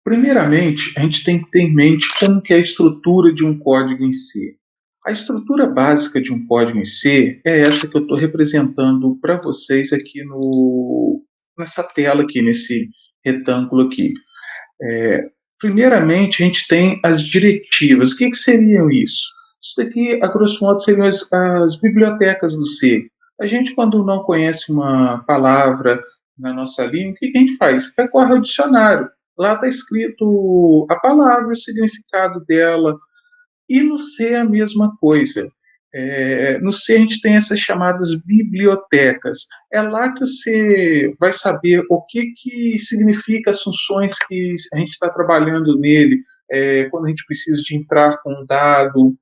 Primeiramente, a gente tem que ter em mente como que é a estrutura de um código em si. A estrutura básica de um código em si é essa que eu estou representando para vocês aqui nessa tela aqui, nesse retângulo aqui. É, Primeiramente, a gente tem as diretivas. O que seriam isso? Isso daqui, a grosso modo, seriam as bibliotecas do C. A gente, quando não conhece uma palavra na nossa língua, o que a gente faz? Recorre ao dicionário. Lá está escrito a palavra, o significado dela, e no C é a mesma coisa. No C a gente tem essas chamadas bibliotecas. É lá que você vai saber o que significa as funções que a gente está trabalhando nele, quando a gente precisa de entrar com um dado,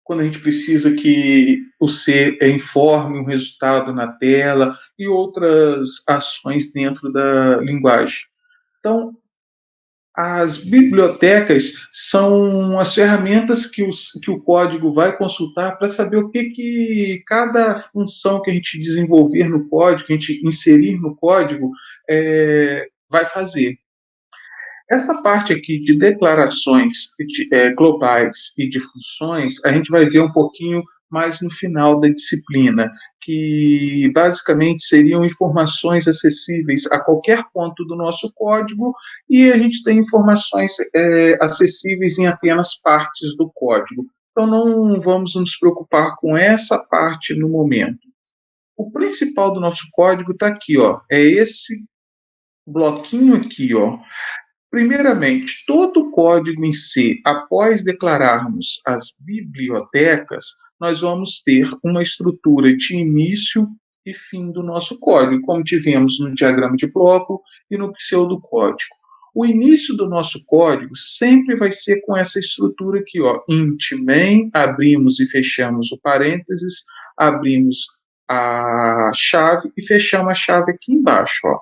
quando a gente precisa que o C informe um resultado na tela e outras ações dentro da linguagem. Então, as bibliotecas são as ferramentas que o código vai consultar para saber o que cada função que a gente desenvolver no código, que a gente inserir no código, vai fazer. Essa parte aqui de declarações globais e de funções, a gente vai ver um pouquinho mais no final da disciplina, que basicamente seriam informações acessíveis a qualquer ponto do nosso código, e a gente tem informações acessíveis em apenas partes do código. Então não vamos nos preocupar com essa parte no momento. O principal do nosso código está aqui, ó, é esse bloquinho aqui, ó. Primeiramente, todo o código em si, após declararmos as bibliotecas, nós vamos ter uma estrutura de início e fim do nosso código, como tivemos no diagrama de bloco e no pseudocódigo. O início do nosso código sempre vai ser com essa estrutura aqui, ó, int main, abrimos e fechamos o parênteses, abrimos a chave e fechamos a chave aqui embaixo, ó.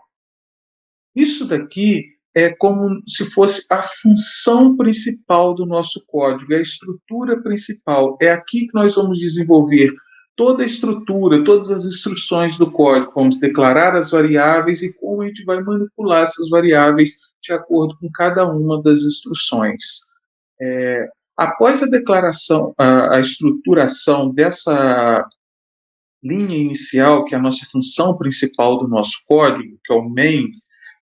Isso daqui é como se fosse a função principal do nosso código, é a estrutura principal. É aqui que nós vamos desenvolver toda a estrutura, todas as instruções do código. Vamos declarar as variáveis e como a gente vai manipular essas variáveis de acordo com cada uma das instruções. Após a declaração, a estruturação dessa linha inicial, que é a nossa função principal do nosso código, que é o main,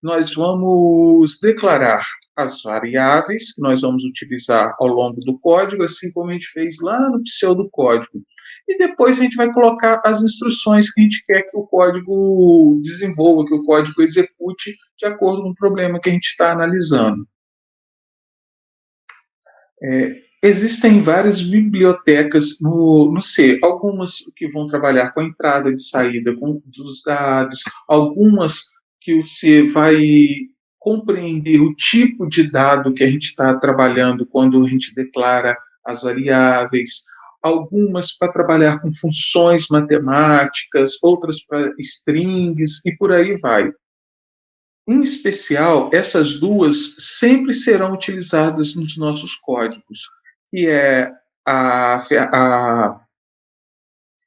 nós vamos declarar as variáveis que nós vamos utilizar ao longo do código, assim como a gente fez lá no pseudocódigo. E depois a gente vai colocar as instruções que a gente quer que o código desenvolva, que o código execute de acordo com o problema que a gente está analisando. Existem várias bibliotecas no C, algumas que vão trabalhar com a entrada e saída dos dados, algumas que o C vai compreender o tipo de dado que a gente está trabalhando quando a gente declara as variáveis, algumas para trabalhar com funções matemáticas, outras para strings e por aí vai. Em especial, essas duas sempre serão utilizadas nos nossos códigos, que é a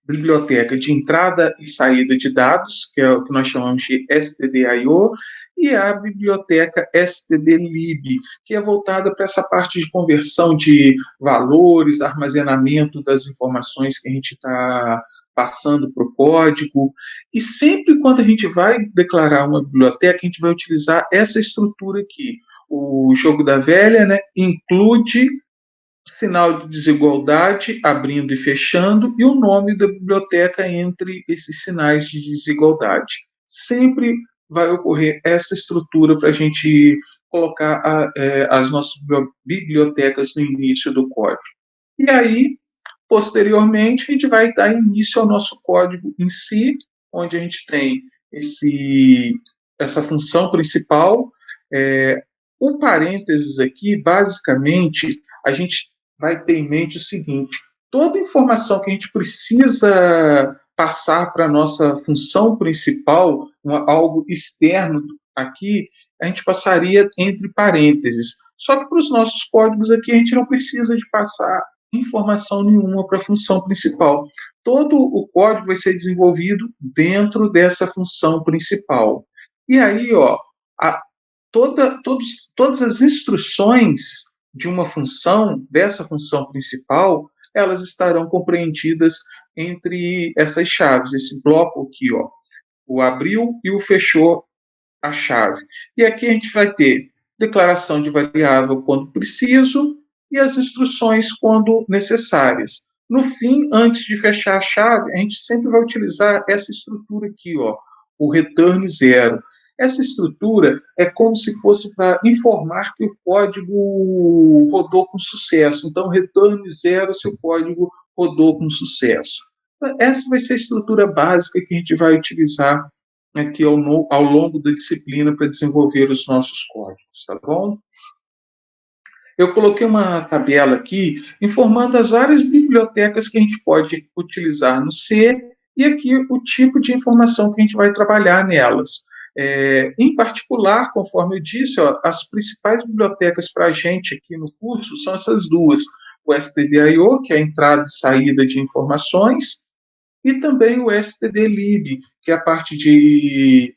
biblioteca de entrada e saída de dados, que é o que nós chamamos de stdio, e a biblioteca stdlib, que é voltada para essa parte de conversão de valores, armazenamento das informações que a gente está passando para o código. E sempre quando a gente vai declarar uma biblioteca, a gente vai utilizar essa estrutura aqui. O jogo da velha, né, include sinal de desigualdade, abrindo e fechando, e o nome da biblioteca entre esses sinais de desigualdade. Sempre vai ocorrer essa estrutura para a gente colocar as nossas bibliotecas no início do código. E aí, posteriormente, a gente vai dar início ao nosso código em si, onde a gente tem essa função principal. O parênteses aqui, basicamente, a gente vai ter em mente o seguinte: toda informação que a gente precisa passar para a nossa função principal, algo externo aqui, a gente passaria entre parênteses. Só que para os nossos códigos aqui, a gente não precisa de passar informação nenhuma para a função principal. Todo o código vai ser desenvolvido dentro dessa função principal. E aí, ó, todas as instruções de uma função, dessa função principal, elas estarão compreendidas entre essas chaves, esse bloco aqui, ó, o abriu e o fechou a chave. E aqui a gente vai ter declaração de variável quando preciso e as instruções quando necessárias. No fim, antes de fechar a chave, a gente sempre vai utilizar essa estrutura aqui, ó, o return zero. Essa estrutura é como se fosse para informar que o código rodou com sucesso. Então, return zero se o código rodou com sucesso. Essa vai ser a estrutura básica que a gente vai utilizar aqui ao longo da disciplina para desenvolver os nossos códigos, tá bom? Eu coloquei uma tabela aqui informando as várias bibliotecas que a gente pode utilizar no C e aqui o tipo de informação que a gente vai trabalhar nelas. Em particular, conforme eu disse, ó, as principais bibliotecas para a gente aqui no curso são essas duas, o stdio, que é a entrada e saída de informações, e também o stdlib, que é a parte de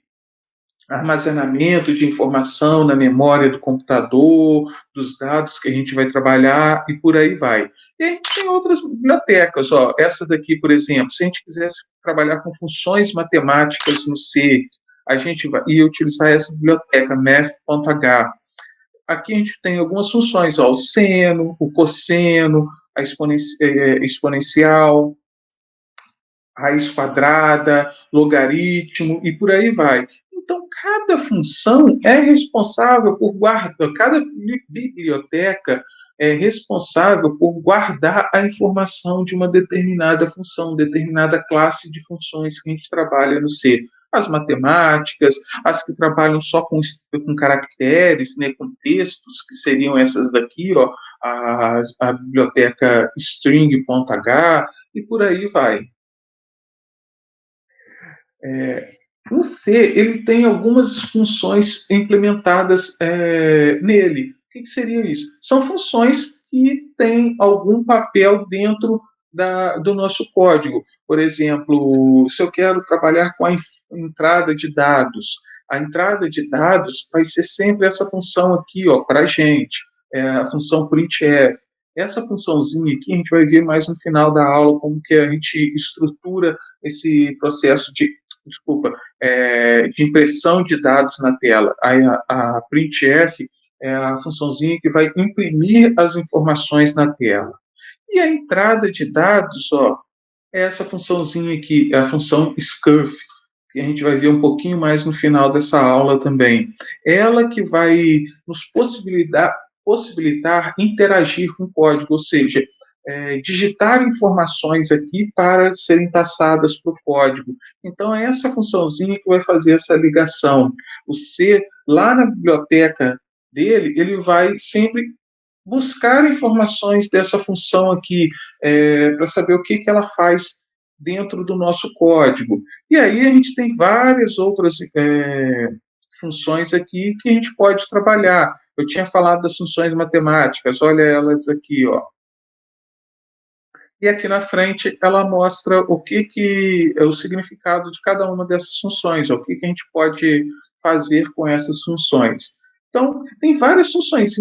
armazenamento de informação na memória do computador, dos dados que a gente vai trabalhar e por aí vai. E a gente tem outras bibliotecas, ó, essa daqui, por exemplo, se a gente quisesse trabalhar com funções matemáticas no C, a gente ia utilizar essa biblioteca, math.h. Aqui a gente tem algumas funções, ó, o seno, o cosseno, a exponencial, raiz quadrada, logaritmo e por aí vai. Então, cada função é responsável por guardar, cada biblioteca é responsável por guardar a informação de uma determinada função, determinada classe de funções que a gente trabalha no C. As matemáticas, as que trabalham só com caracteres, né, com textos, que seriam essas daqui, ó, a biblioteca string.h, e por aí vai. O C ele tem algumas funções implementadas nele. O que seria isso? São funções que têm algum papel dentro do nosso código. Por exemplo, se eu quero trabalhar com a entrada de dados, a entrada de dados vai ser sempre essa função aqui, ó, para a gente, a função printf. Essa funçãozinha aqui a gente vai ver mais no final da aula como que a gente estrutura esse processo de impressão de dados na tela. A printf é a funçãozinha que vai imprimir as informações na tela. E a entrada de dados, ó, é essa funçãozinha aqui, é a função scuf, que a gente vai ver um pouquinho mais no final dessa aula também. Ela que vai nos possibilitar interagir com o código, ou seja, digitar informações aqui para serem passadas para o código. Então, é essa funçãozinha que vai fazer essa ligação. O C, lá na biblioteca dele, ele vai sempre buscar informações dessa função aqui, para saber o que ela faz dentro do nosso código. E aí a gente tem várias outras funções aqui que a gente pode trabalhar. Eu tinha falado das funções matemáticas, olha elas aqui, ó. E aqui na frente ela mostra que é o significado de cada uma dessas funções, o que a gente pode fazer com essas funções. Então, tem várias funções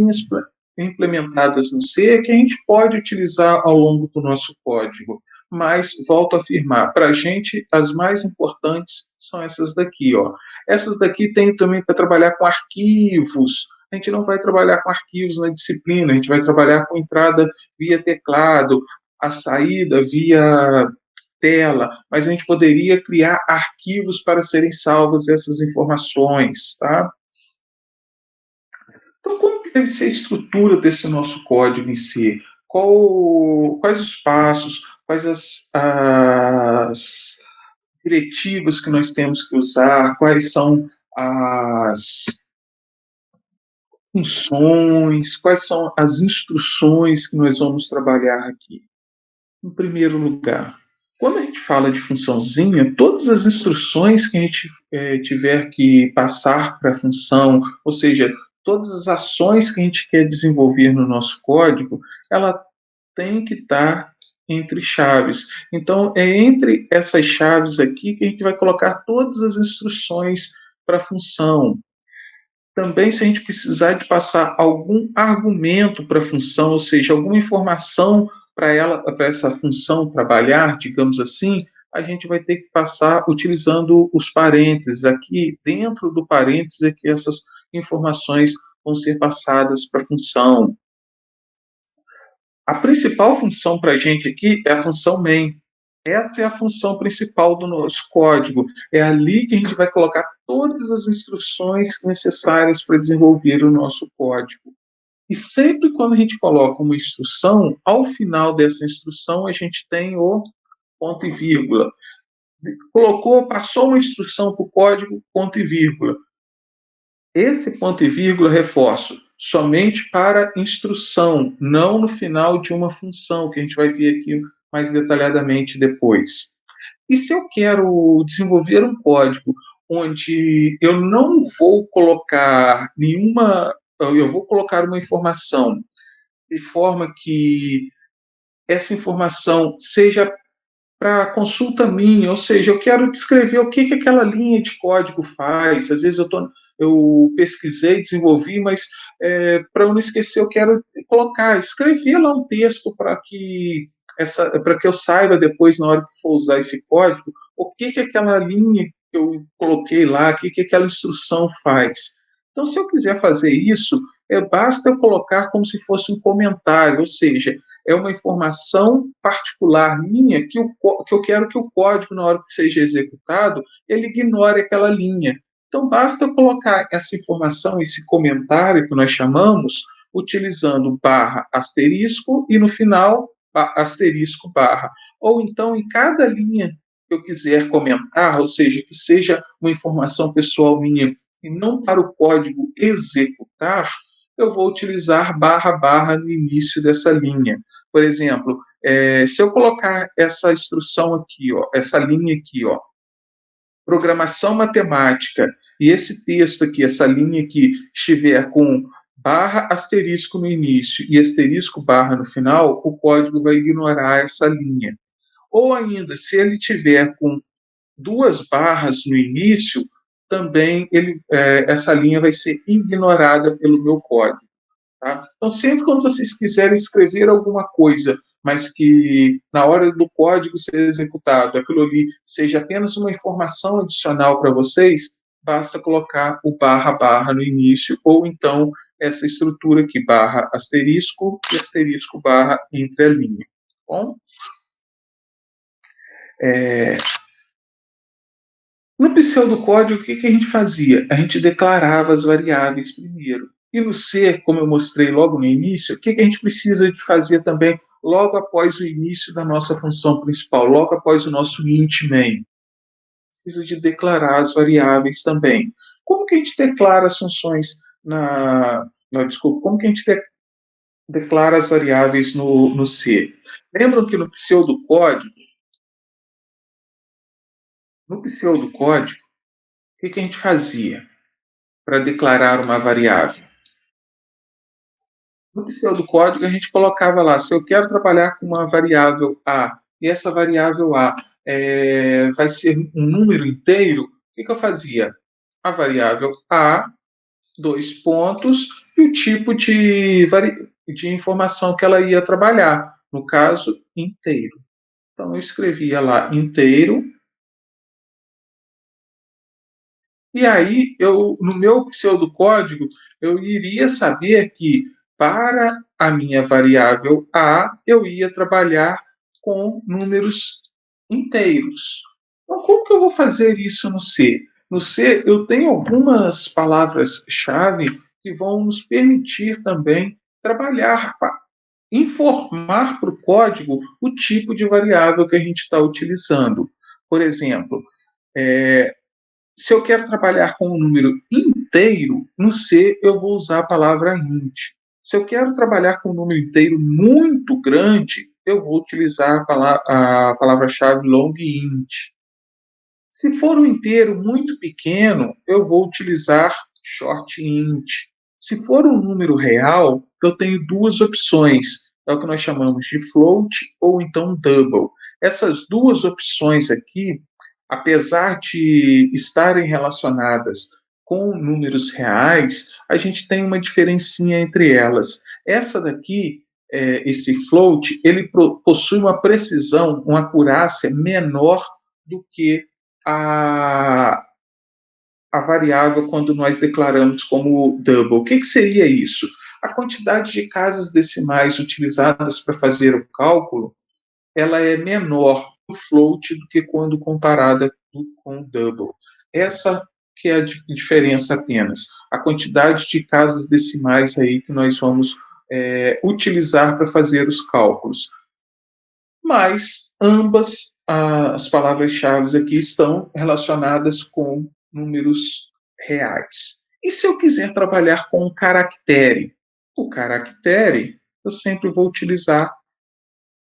implementadas no C que a gente pode utilizar ao longo do nosso código. Mas, volto a afirmar, para a gente, as mais importantes são essas daqui. Ó. Essas daqui tem também para trabalhar com arquivos. A gente não vai trabalhar com arquivos na disciplina, a gente vai trabalhar com entrada via teclado, a saída via tela, mas a gente poderia criar arquivos para serem salvas essas informações, tá? Então, como que deve ser a estrutura desse nosso código em si? Quais os passos, quais as diretivas que nós temos que usar, quais são as funções, quais são as instruções que nós vamos trabalhar aqui? Em primeiro lugar, quando a gente fala de funçãozinha, todas as instruções que a gente tiver que passar para a função, ou seja, todas as ações que a gente quer desenvolver no nosso código, ela tem que estar entre chaves. Então, é entre essas chaves aqui que a gente vai colocar todas as instruções para a função. Também, se a gente precisar de passar algum argumento para a função, ou seja, alguma informação para ela, para essa função trabalhar, digamos assim, a gente vai ter que passar utilizando os parênteses. Aqui, dentro do parênteses, é que essas informações vão ser passadas para a função. A principal função para a gente aqui é a função main. Essa é a função principal do nosso código. É ali que a gente vai colocar todas as instruções necessárias para desenvolver o nosso código. E sempre quando a gente coloca uma instrução, ao final dessa instrução a gente tem o ponto e vírgula. Colocou, passou uma instrução para o código, ponto e vírgula. Esse ponto e vírgula, reforço, somente para instrução, não no final de uma função, que a gente vai ver aqui mais detalhadamente depois. E se eu quero desenvolver um código onde eu não vou colocar nenhuma, eu vou colocar uma informação de forma que essa informação seja para consulta minha, ou seja, eu quero descrever o que, que aquela linha de código faz. Às vezes eu pesquisei, desenvolvi, mas para eu não esquecer, eu quero colocar, escrever lá um texto para que eu saiba depois, na hora que for usar esse código, o que, que aquela linha que eu coloquei lá, o que, que aquela instrução faz. Então, se eu quiser fazer isso, basta eu colocar como se fosse um comentário, ou seja, é uma informação particular minha que eu quero que o código, na hora que seja executado, ele ignore aquela linha. Então, basta eu colocar essa informação, esse comentário que nós chamamos, utilizando barra asterisco e no final asterisco barra. Ou então, em cada linha que eu quiser comentar, ou seja, que seja uma informação pessoal minha e não para o código executar, eu vou utilizar barra barra no início dessa linha. Por exemplo, se eu colocar essa instrução aqui, ó, essa linha aqui, ó, programação matemática, e esse texto aqui, essa linha aqui, estiver com barra asterisco no início e asterisco barra no final, o código vai ignorar essa linha. Ou ainda, se ele tiver com duas barras no início, também essa linha vai ser ignorada pelo meu código. Tá? Então, sempre quando vocês quiserem escrever alguma coisa, mas que na hora do código ser executado, aquilo ali seja apenas uma informação adicional para vocês, basta colocar o barra barra no início, ou então essa estrutura aqui, barra asterisco e asterisco barra entre a linha. Bom, no pseudocódigo, o que a gente fazia? A gente declarava as variáveis primeiro. E no C, como eu mostrei logo no início, o que a gente precisa de fazer também logo após o início da nossa função principal, logo após o nosso int main? Precisa de declarar as variáveis também. Como que a gente declara as funções desculpa, como que a gente declara as variáveis no C? Lembram que no pseudocódigo, o que a gente fazia para declarar uma variável? No pseudocódigo, a gente colocava lá, se eu quero trabalhar com uma variável A, e essa variável A vai ser um número inteiro, o que eu fazia? A variável A, dois pontos, e o tipo de informação que ela ia trabalhar, no caso, inteiro. Então, eu escrevia lá inteiro, e aí, no meu pseudocódigo, eu iria saber que para a minha variável A, eu ia trabalhar com números inteiros. Então, como que eu vou fazer isso no C? No C, eu tenho algumas palavras-chave que vão nos permitir também trabalhar, informar para o código o tipo de variável que a gente está utilizando. Por exemplo, se eu quero trabalhar com um número inteiro, no C eu vou usar a palavra int. Se eu quero trabalhar com um número inteiro muito grande, eu vou utilizar a palavra-chave long int. Se for um inteiro muito pequeno, eu vou utilizar short int. Se for um número real, eu tenho duas opções. É o que nós chamamos de float ou então double. Essas duas opções aqui, apesar de estarem relacionadas com números reais, a gente tem uma diferencinha entre elas. Essa daqui, esse float, ele possui uma precisão, uma acurácia menor do que a, a variável quando nós declaramos como double. O que seria isso? A quantidade de casas decimais utilizadas para fazer o cálculo, ela é menor no float do que quando comparada com o double. Essa que é a diferença apenas. A quantidade de casas decimais aí que nós vamos utilizar para fazer os cálculos. Mas ambas as palavras-chave aqui estão relacionadas com números reais. E se eu quiser trabalhar com um caractere? O caractere, eu sempre vou utilizar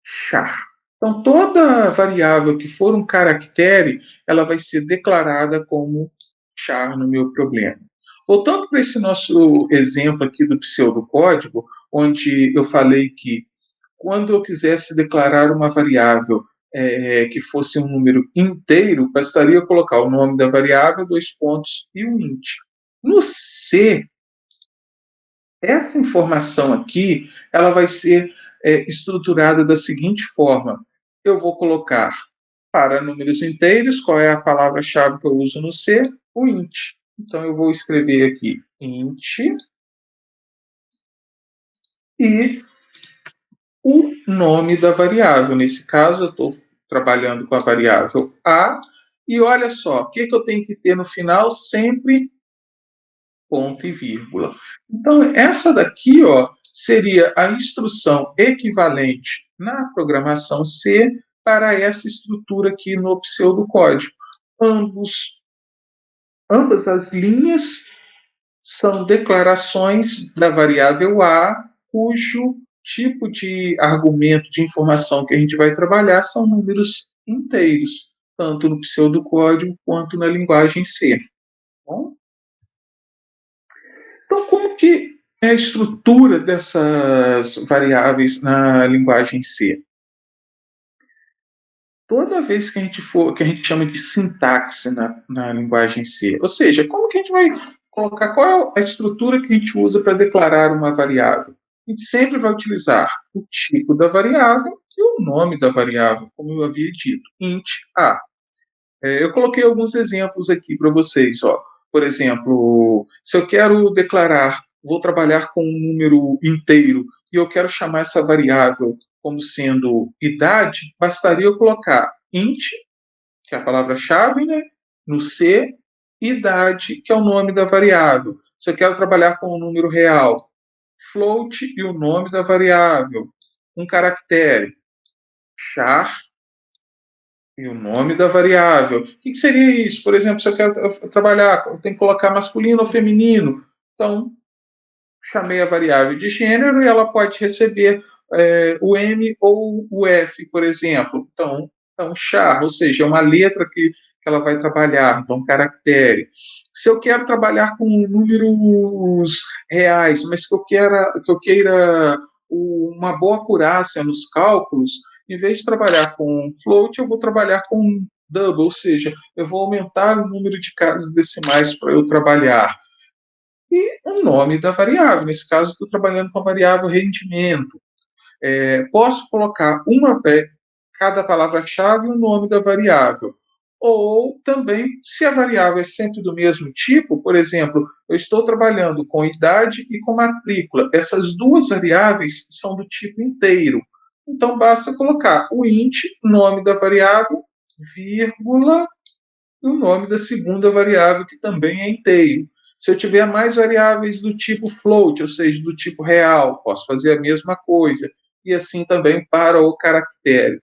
char. Então, toda variável que for um caractere, ela vai ser declarada como char no meu problema. Voltando para esse nosso exemplo aqui do pseudocódigo, onde eu falei que quando eu quisesse declarar uma variável que fosse um número inteiro, bastaria eu colocar o nome da variável, 2 pontos e um int. No C, essa informação aqui, ela vai ser estruturada da seguinte forma. Eu vou colocar para números inteiros, qual é a palavra-chave que eu uso no C? O int. Então, eu vou escrever aqui int e o nome da variável. Nesse caso, eu estou trabalhando com a variável a, e olha só, o que eu tenho que ter no final? Sempre ponto e vírgula. Então, essa daqui seria a instrução equivalente na programação C para essa estrutura aqui no pseudocódigo. Ambas as linhas são declarações da variável a, cujo tipo de argumento de informação que a gente vai trabalhar são números inteiros, tanto no pseudocódigo quanto na linguagem C. Bom? Então, como que é a estrutura dessas variáveis na linguagem C? Toda vez que a gente chama de sintaxe na linguagem C, ou seja, como que a gente vai colocar, qual é a estrutura que a gente usa para declarar uma variável? A gente sempre vai utilizar o tipo da variável e o nome da variável, como eu havia dito, int a. Eu coloquei alguns exemplos aqui para vocês. Por exemplo, se eu quero declarar, vou trabalhar com um número inteiro e eu quero chamar essa variável como sendo idade, bastaria eu colocar int, que é a palavra-chave, né, no C, idade, que é o nome da variável. Se eu quero trabalhar com um número real, float e o nome da variável. Um caractere, char e o nome da variável. O que seria isso? Por exemplo, se eu quero trabalhar, eu tenho que colocar masculino ou feminino. Então, chamei a variável de gênero e ela pode receber o M ou o F, por exemplo. Então char, ou seja, é uma letra que ela vai trabalhar, então caractere. Se eu quero trabalhar com números reais, mas que eu queira uma boa acurácia nos cálculos, em vez de trabalhar com float, eu vou trabalhar com double, ou seja, eu vou aumentar o número de casas decimais para eu trabalhar. E o nome da variável, nesse caso, estou trabalhando com a variável rendimento. Posso colocar cada palavra-chave e o nome da variável. Ou também, se a variável é sempre do mesmo tipo, por exemplo, eu estou trabalhando com idade e com matrícula. Essas duas variáveis são do tipo inteiro. Então, basta colocar o int, nome da variável, vírgula, e o nome da segunda variável, que também é inteiro. Se eu tiver mais variáveis do tipo float, ou seja, do tipo real, posso fazer a mesma coisa. E assim também para o caractere.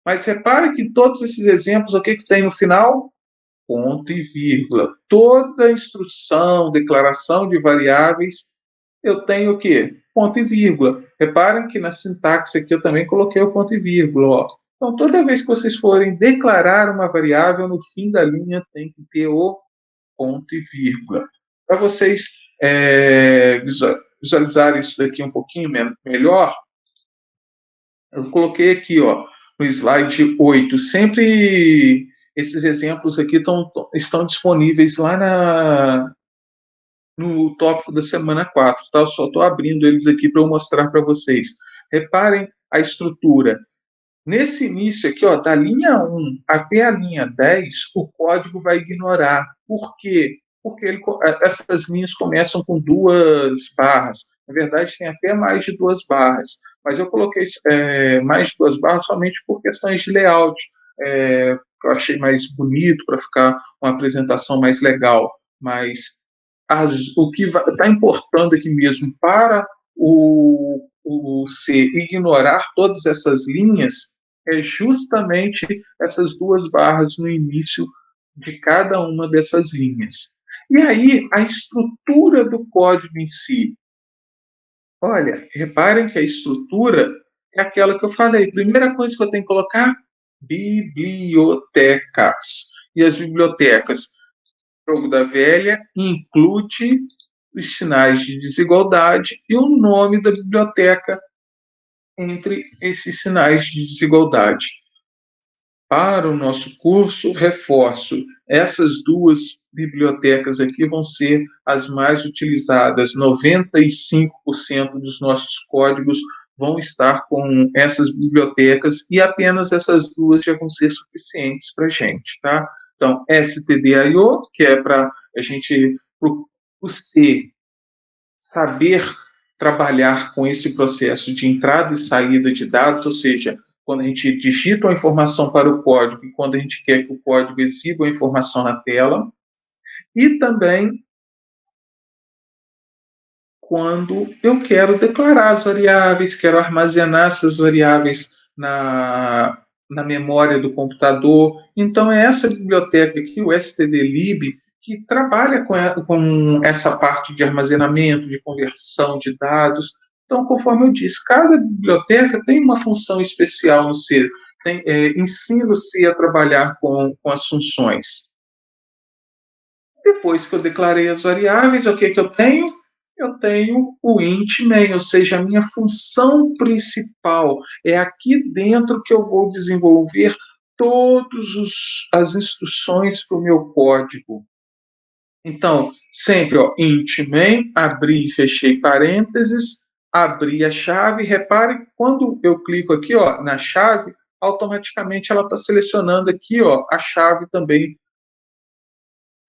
Mas repare que em todos esses exemplos, o que tem no final? Ponto e vírgula. Toda instrução, declaração de variáveis, eu tenho o quê? Ponto e vírgula. Reparem que na sintaxe aqui eu também coloquei o ponto e vírgula. Então, toda vez que vocês forem declarar uma variável, no fim da linha tem que ter o ponto e vírgula. Para vocês visualizarem isso daqui um pouquinho melhor, eu coloquei aqui no slide 8, sempre Esses exemplos aqui estão disponíveis lá no tópico da semana 4, tá? Eu só estou abrindo eles aqui para eu mostrar para vocês. Reparem a estrutura. Nesse início aqui, ó, da linha 1 até a linha 10, o código vai ignorar. Por quê? Porque essas linhas começam com 2 barras. Na verdade, tem até mais de 2 barras. Mas eu coloquei mais de 2 barras somente por questões de layout. Eu achei mais bonito para ficar uma apresentação mais legal. Mas o que está importando aqui mesmo para o C ignorar todas essas linhas é justamente essas 2 barras no início de cada uma dessas linhas. E aí, a estrutura do código em si. Olha, reparem que a estrutura é aquela que eu falei. Primeira coisa que eu tenho que colocar: bibliotecas. E as bibliotecas, jogo da velha, inclui os sinais de desigualdade e o nome da biblioteca entre esses sinais de desigualdade. Para o nosso curso, reforço, essas 2 bibliotecas aqui vão ser as mais utilizadas. 95% dos nossos códigos vão estar com essas bibliotecas e apenas essas 2 já vão ser suficientes para a gente, tá? Então, stdio, que é para a gente, o C, saber trabalhar com esse processo de entrada e saída de dados, ou seja, quando a gente digita uma informação para o código e quando a gente quer que o código exiba a informação na tela, e também quando eu quero declarar as variáveis, quero armazenar essas variáveis na memória do computador. Então, é essa biblioteca aqui, o stdlib, que trabalha com essa parte de armazenamento, de conversão de dados. Então, conforme eu disse, cada biblioteca tem uma função especial no C, ensina o C a trabalhar com as funções. Depois que eu declarei as variáveis, o que eu tenho? Eu tenho o int main, ou seja, a minha função principal. É aqui dentro que eu vou desenvolver todas as instruções para o meu código. Então, sempre, ó, int main, abri e fechei parênteses, abri a chave. Repare que quando eu clico aqui, ó, na chave, automaticamente ela está selecionando aqui, ó, a chave também,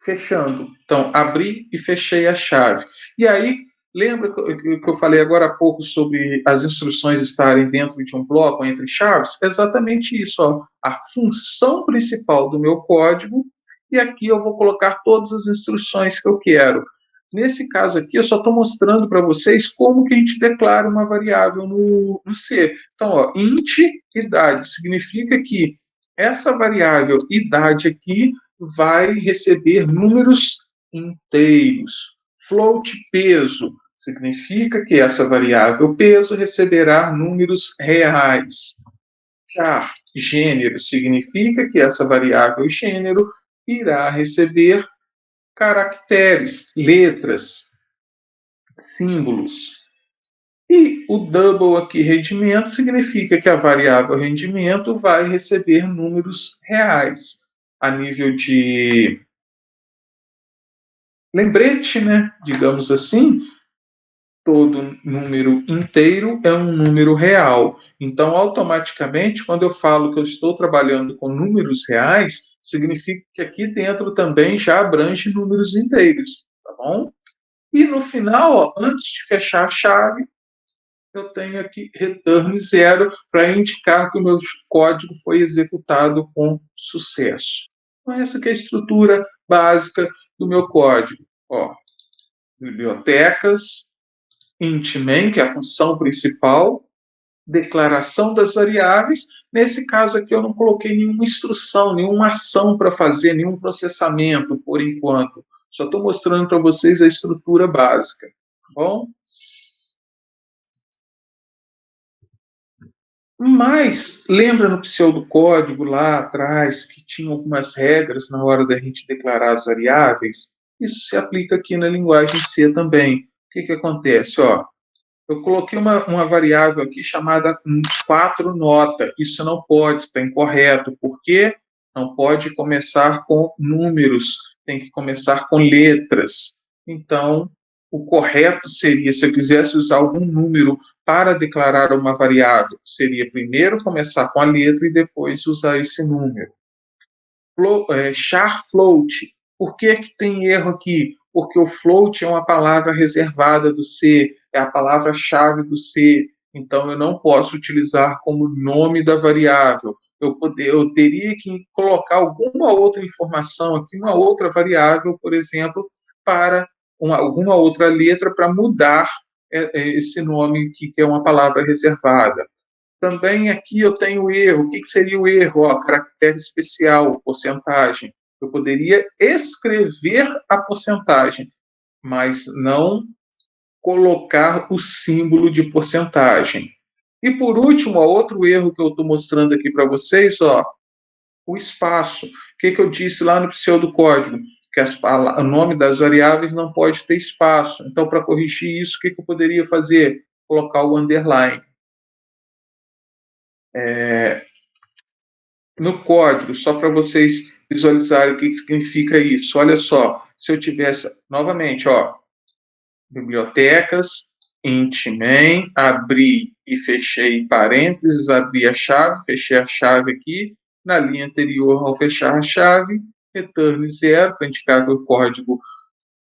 fechando. Então, abri e fechei a chave. E aí, lembra que eu falei agora há pouco sobre as instruções estarem dentro de um bloco entre chaves? Exatamente isso. Ó, a função principal do meu código, e aqui eu vou colocar todas as instruções que eu quero. Nesse caso aqui, eu só estou mostrando para vocês como que a gente declara uma variável no C. Então, ó, int idade significa que essa variável idade aqui vai receber números inteiros. Float peso significa que essa variável peso receberá números reais. Char gênero significa que essa variável gênero irá receber caracteres, letras, símbolos. E o double aqui, rendimento, significa que a variável rendimento vai receber números reais a nível de lembrete, né? Digamos assim, todo número inteiro é um número real. Então, automaticamente, quando eu falo que eu estou trabalhando com números reais, significa que aqui dentro também já abrange números inteiros, tá bom? E no final, ó, antes de fechar a chave, eu tenho aqui return 0 para indicar que o meu código foi executado com sucesso. Então, essa que é a estrutura básica do meu código. Ó, bibliotecas, int main, que é a função principal, declaração das variáveis. Nesse caso aqui, eu não coloquei nenhuma instrução, nenhuma ação para fazer, nenhum processamento, por enquanto. Só estou mostrando para vocês a estrutura básica. Tá bom? Mas, lembra no pseudocódigo lá atrás que tinha algumas regras na hora da gente declarar as variáveis? Isso se aplica aqui na linguagem C também. O que acontece? Ó, eu coloquei uma variável aqui chamada 4 nota. Isso não pode, está incorreto. Por quê? não pode começar com números, tem que começar com letras. Então, o correto seria, se eu quisesse usar algum número para declarar uma variável, seria primeiro começar com a letra e depois usar esse número. Char float. Por que tem erro aqui? Porque o float é uma palavra reservada do C, é a palavra-chave do C. Então, eu não posso utilizar como nome da variável. Eu teria que colocar alguma outra informação aqui, uma outra variável, por exemplo, para alguma outra letra para mudar esse nome que é uma palavra reservada. Também aqui eu tenho erro. O que seria o erro? Caractere especial, porcentagem. Eu poderia escrever a porcentagem, mas não colocar o símbolo de porcentagem. E por último, outro erro que eu estou mostrando aqui para vocês, o espaço. O que eu disse lá no pseudocódigo? Que o nome das variáveis não pode ter espaço. Então, para corrigir isso, o que eu poderia fazer? Colocar o underline. No código, só para vocês visualizarem o que significa isso. Olha só, se eu tivesse, novamente, bibliotecas, int main, abri e fechei parênteses, abri a chave, fechei a chave aqui, na linha anterior ao fechar a chave, return 0, para indicar que o código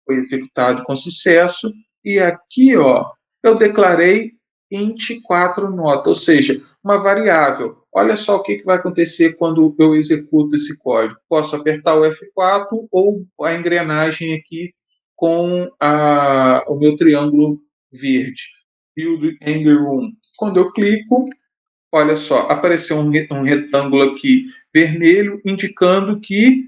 foi executado com sucesso, e aqui, eu declarei int 4 nota, ou seja, uma variável. Olha só o que vai acontecer quando eu executo esse código. Posso apertar o F4 ou a engrenagem aqui com o meu triângulo verde. Build End Room. Quando eu clico, olha só, apareceu um retângulo aqui vermelho indicando que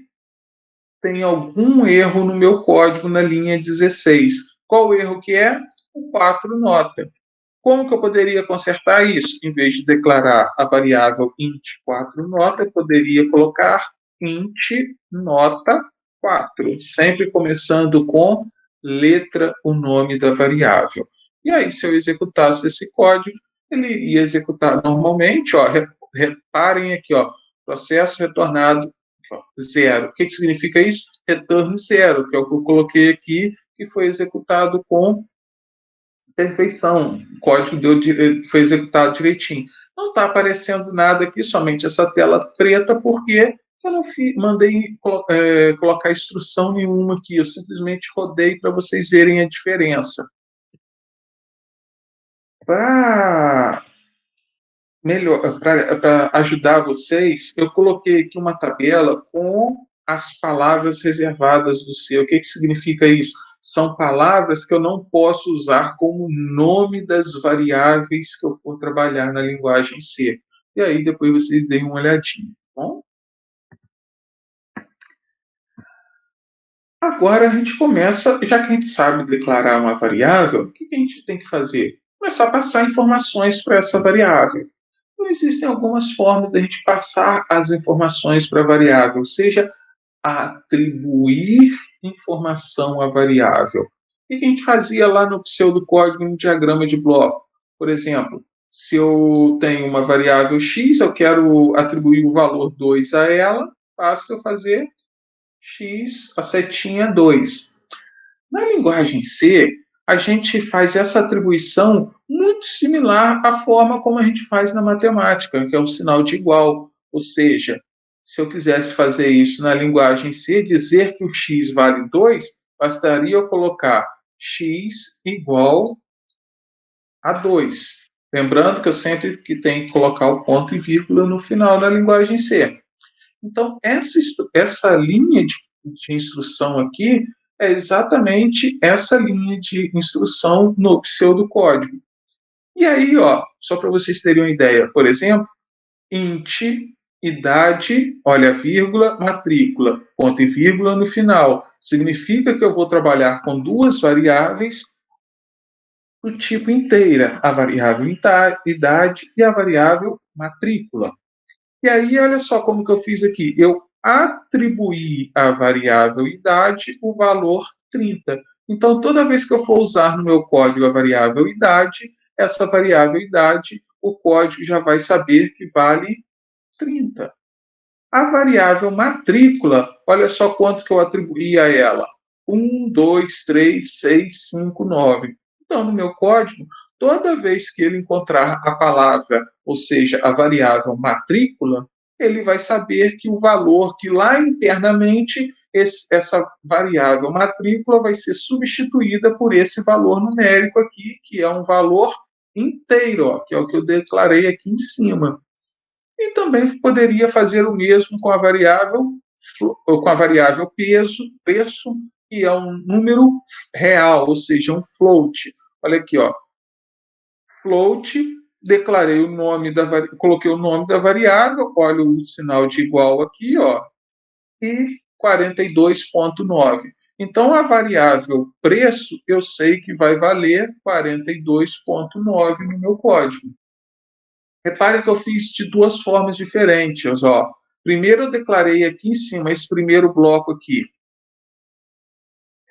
tem algum erro no meu código na linha 16. Qual o erro que é? O 4 nota. Como que eu poderia consertar isso? Em vez de declarar a variável int 4 nota, eu poderia colocar int nota 4, sempre começando com letra o nome da variável. E aí, se eu executasse esse código, ele iria executar normalmente. Reparem aqui, processo retornado 0. O que significa isso? Return 0, que é o que eu coloquei aqui, que foi executado com perfeição. O código foi executado direitinho. Não está aparecendo nada aqui, somente essa tela preta, porque eu não mandei colocar instrução nenhuma aqui. Eu simplesmente rodei para vocês verem a diferença. Para ajudar vocês, eu coloquei aqui uma tabela com as palavras reservadas do C. O que significa isso? São palavras que eu não posso usar como nome das variáveis que eu for trabalhar na linguagem C. E aí depois vocês deem uma olhadinha, tá bom? Agora a gente começa, já que a gente sabe declarar uma variável, o que a gente tem que fazer? Começar a passar informações para essa variável. Então, existem algumas formas de a gente passar as informações para a variável, seja atribuir informação à variável. O que a gente fazia lá no pseudocódigo, no diagrama de bloco? Por exemplo, se eu tenho uma variável x, eu quero atribuir o valor 2 a ela, basta eu fazer x, a setinha 2. Na linguagem C, a gente faz essa atribuição muito similar à forma como a gente faz na matemática, que é o sinal de igual. Ou seja, se eu quisesse fazer isso na linguagem C, dizer que o x vale 2, bastaria eu colocar x igual a 2. Lembrando que eu sempre tenho que colocar o ponto e vírgula no final da linguagem C. Então, essa linha de instrução aqui é exatamente essa linha de instrução no pseudocódigo. E aí, só para vocês terem uma ideia, por exemplo, int idade, olha, vírgula, matrícula, ponto e vírgula no final. Significa que eu vou trabalhar com duas variáveis do tipo inteira, a variável idade e a variável matrícula. E aí, olha só como que eu fiz aqui. Eu atribuí à variável idade o valor 30. Então, toda vez que eu for usar no meu código a variável idade, essa variável idade, o código já vai saber que vale 30. A variável matrícula, olha só quanto que eu atribuí a ela. 1, 2, 3, 6, 5, 9. Então, no meu código, toda vez que ele encontrar a palavra, ou seja, a variável matrícula, ele vai saber que o valor que lá internamente, essa variável matrícula vai ser substituída por esse valor numérico aqui, que é um valor inteiro, ó, que é o que eu declarei aqui em cima. E também poderia fazer o mesmo com a variável preço, que é um número real, ou seja, um float. Olha aqui, ó, float, declarei o nome coloquei o nome da variável, olha o sinal de igual aqui, ó, e 42,9. Então, a variável preço, eu sei que vai valer 42,9 no meu código. Repare que eu fiz de duas formas diferentes. Ó. Primeiro, eu declarei aqui em cima, esse primeiro bloco aqui.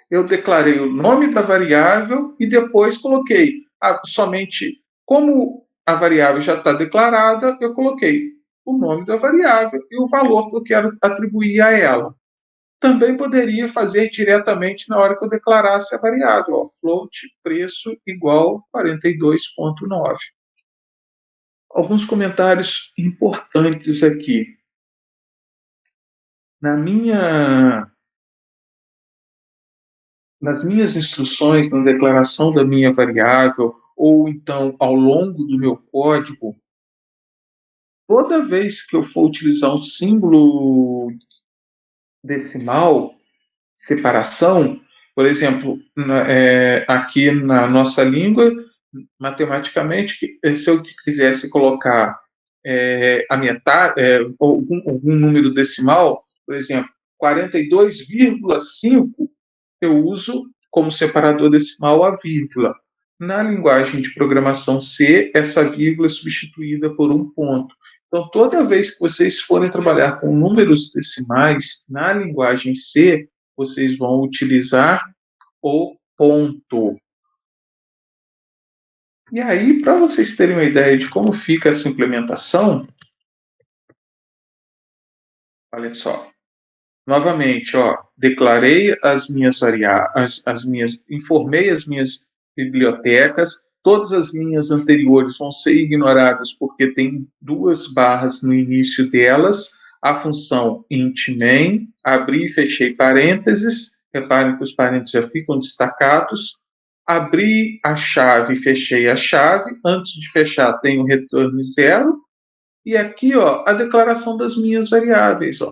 Eu declarei o nome da variável e depois coloquei somente, como a variável já está declarada, eu coloquei o nome da variável e o valor que eu quero atribuir a ela. Também poderia fazer diretamente na hora que eu declarasse a variável. Ó, float preço igual 42,9. Alguns comentários importantes aqui. Na minha, nas minhas instruções, na declaração da minha variável, ou então ao longo do meu código, toda vez que eu for utilizar um símbolo decimal, separação, por exemplo, aqui na nossa língua, matematicamente, se eu quisesse colocar a metade, algum número decimal, por exemplo, 42,5, eu uso como separador decimal a vírgula. Na linguagem de programação C, essa vírgula é substituída por um ponto. Então, toda vez que vocês forem trabalhar com números decimais na linguagem C, vocês vão utilizar o ponto. E aí, para vocês terem uma ideia de como fica essa implementação, olha só. Novamente, ó, declarei as minhas variáveis, informei as minhas bibliotecas, todas as linhas anteriores vão ser ignoradas porque tem duas barras no início delas, a função int main, abri e fechei parênteses, reparem que os parênteses já ficam destacados, abri a chave e fechei a chave, antes de fechar tem o return zero, e aqui, ó, a declaração das minhas variáveis, ó,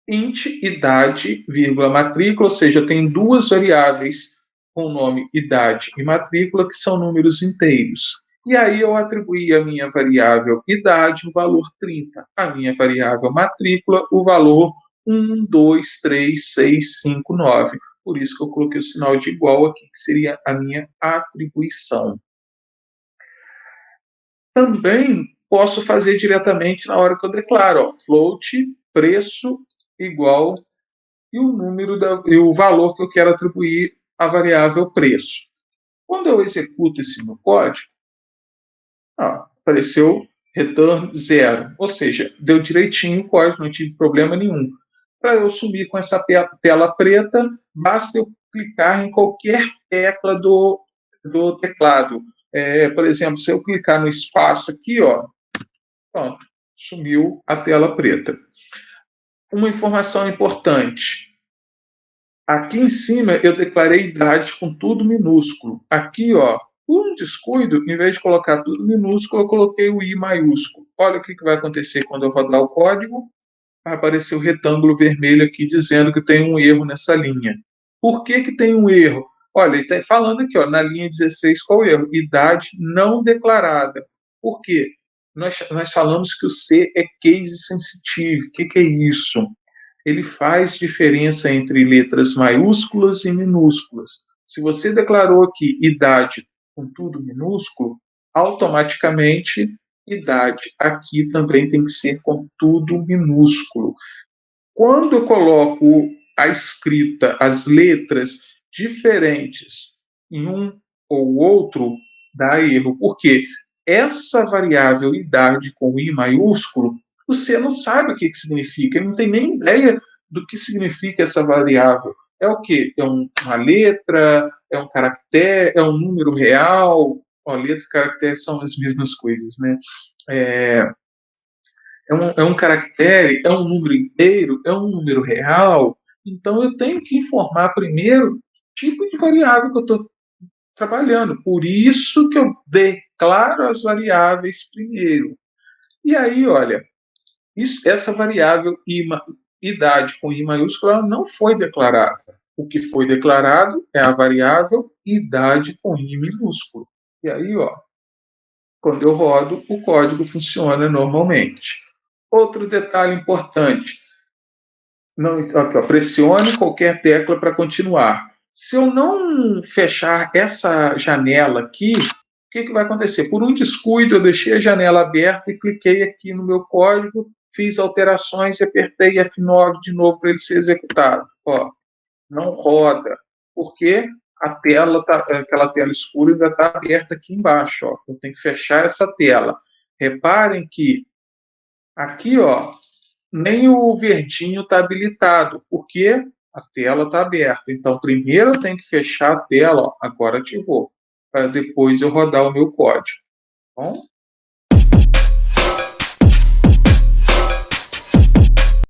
int idade, vírgula, matrícula, ou seja, eu tenho duas variáveis com o nome idade e matrícula, que são números inteiros. E aí eu atribuí a minha variável idade o valor 30, a minha variável matrícula o valor 1, 2, 3, 6, 5, 9. Por isso que eu coloquei o sinal de igual aqui, que seria a minha atribuição. Também posso fazer diretamente na hora que eu declaro, ó, float preço igual e o número e o valor que eu quero atribuir à variável preço. Quando eu executo esse meu código, apareceu return zero, ou seja, deu direitinho o código, não tive problema nenhum. Para eu sumir com essa tela preta, basta eu clicar em qualquer tecla do teclado. Por exemplo, se eu clicar no espaço aqui, ó, pronto, sumiu a tela preta. Uma informação importante. Aqui em cima eu declarei idade com tudo minúsculo. Aqui, ó, por um descuido, em vez de colocar tudo minúsculo, eu coloquei o I maiúsculo. Olha o que vai acontecer quando eu rodar o código. Vai aparecer o retângulo vermelho aqui dizendo que tem um erro nessa linha. Por que tem um erro? Olha, ele está falando aqui, ó, na linha 16, qual o erro? Idade não declarada. Por quê? Nós falamos que o C é case sensitive. O que é isso? Ele faz diferença entre letras maiúsculas e minúsculas. Se você declarou aqui idade com tudo minúsculo, automaticamente idade aqui também tem que ser com tudo minúsculo. Quando eu coloco a escrita, as letras diferentes em um ou outro, dá erro, porque essa variável idade com I maiúsculo O C não sabe o que significa, ele não tem nem ideia do que significa essa variável. É o quê? É uma letra? É um caractere? É um número real? Ó, letra e caractere são as mesmas coisas, né? É, é um caractere? É um número inteiro? É um número real? Então eu tenho que informar primeiro o tipo de variável que eu estou trabalhando. Por isso que eu declaro as variáveis primeiro. E aí, olha, essa variável idade com I maiúscula não foi declarada. O que foi declarado é a variável idade com I minúsculo. E aí, ó, quando eu rodo, o código funciona normalmente. Outro detalhe importante: não, aqui, ó, pressione qualquer tecla para continuar. Se eu não fechar essa janela aqui, o que vai acontecer? Por um descuido, eu deixei a janela aberta e cliquei aqui no meu código, fiz alterações e apertei F9 de novo para ele ser executado. Ó, não roda, porque a tela aquela tela escura ainda está aberta aqui embaixo. Ó. Eu tenho que fechar essa tela. Reparem que aqui, ó, nem o verdinho está habilitado, porque a tela está aberta. Então, primeiro eu tenho que fechar a tela, ó, agora ativou, para depois eu rodar o meu código. Tá bom?